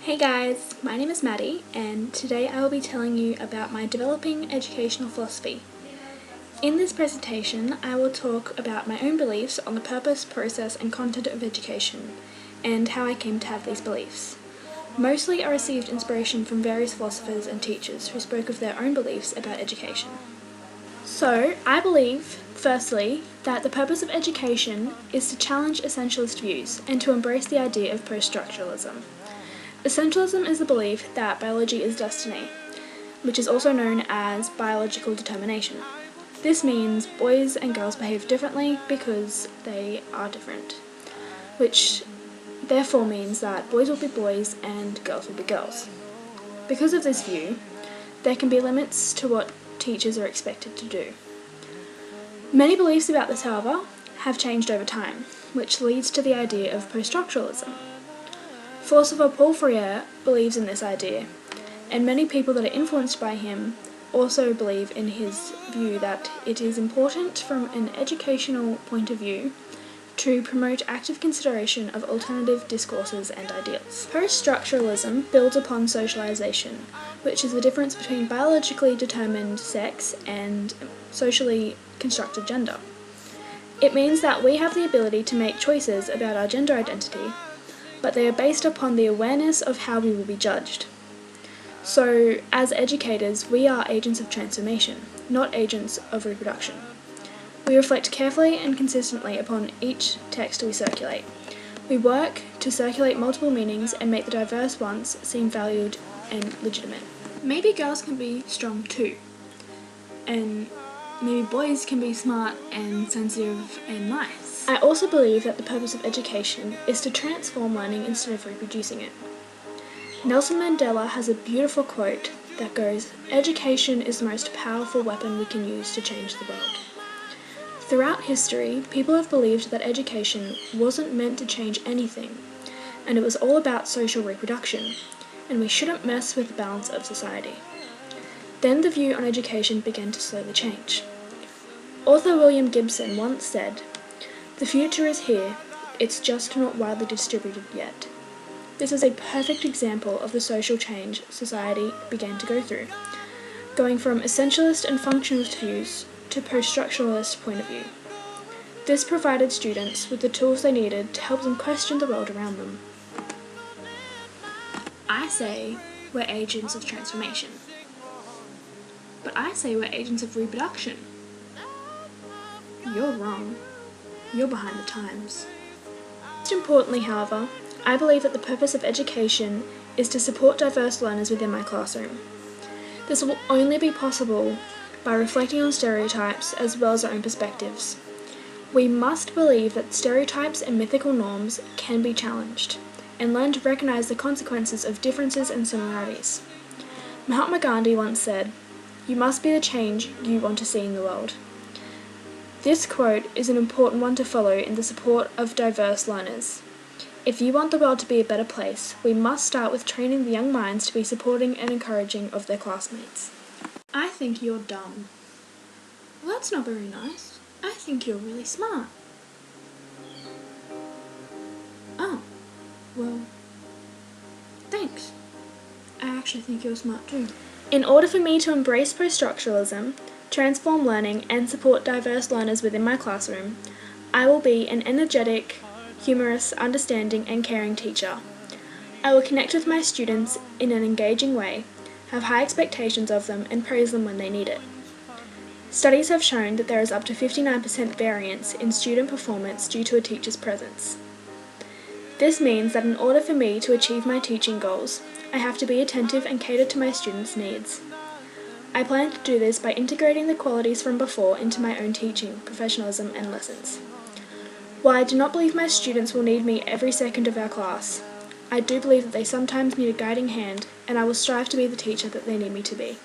Hey guys, my name is Maddie and today I will be telling you about my developing educational philosophy. In this presentation I will talk about my own beliefs on the purpose, process and content of education and how I came to have these beliefs. Mostly I received inspiration from various philosophers and teachers who spoke of their own beliefs about education. So I believe, firstly, that the purpose of education is to challenge essentialist views and to embrace the idea of post-structuralism. Essentialism is the belief that biology is destiny, which is also known as biological determination. This means boys and girls behave differently because they are different, which therefore means that boys will be boys and girls will be girls. Because of this view, there can be limits to what teachers are expected to do. Many beliefs about this, however, have changed over time, which leads to the idea of post-structuralism. Philosopher Paul Freire believes in this idea, and many people that are influenced by him also believe in his view that it is important from an educational point of view to promote active consideration of alternative discourses and ideals. Post-structuralism builds upon socialization, which is the difference between biologically determined sex and socially constructed gender. It means that we have the ability to make choices about our gender identity, but they are based upon the awareness of how we will be judged. So, as educators, we are agents of transformation, not agents of reproduction. We reflect carefully and consistently upon each text we circulate. We work to circulate multiple meanings and make the diverse ones seem valued and legitimate. Maybe girls can be strong too, and maybe boys can be smart and sensitive and nice. I also believe that the purpose of education is to transform learning instead of reproducing it. Nelson Mandela has a beautiful quote that goes, "Education is the most powerful weapon we can use to change the world." Throughout history, people have believed that education wasn't meant to change anything, and it was all about social reproduction, and we shouldn't mess with the balance of society. Then the view on education began to slowly change. Author William Gibson once said, "The future is here, it's just not widely distributed yet." This is a perfect example of the social change society began to go through, going from essentialist and functionalist views to post-structuralist point of view. This provided students with the tools they needed to help them question the world around them. I say we're agents of transformation, but I say we're agents of reproduction. You're wrong. You're behind the times. Most importantly, however, I believe that the purpose of education is to support diverse learners within my classroom. This will only be possible by reflecting on stereotypes as well as our own perspectives. We must believe that stereotypes and mythical norms can be challenged, and learn to recognize the consequences of differences and similarities. Mahatma Gandhi once said, "You must be the change you want to see in the world." This quote is an important one to follow in the support of diverse learners. If you want the world to be a better place, we must start with training the young minds to be supporting and encouraging of their classmates. I think you're dumb. Well, that's not very nice. I think you're really smart. Oh, well, thanks. I actually think you're smart too. In order for me to embrace post-structuralism, transform learning and support diverse learners within my classroom, I will be an energetic, humorous, understanding and caring teacher. I will connect with my students in an engaging way, have high expectations of them and praise them when they need it. Studies have shown that there is up to 59% variance in student performance due to a teacher's presence. This means that in order for me to achieve my teaching goals, I have to be attentive and cater to my students' needs. I plan to do this by integrating the qualities from before into my own teaching, professionalism and lessons. While I do not believe my students will need me every second of our class, I do believe that they sometimes need a guiding hand, and I will strive to be the teacher that they need me to be.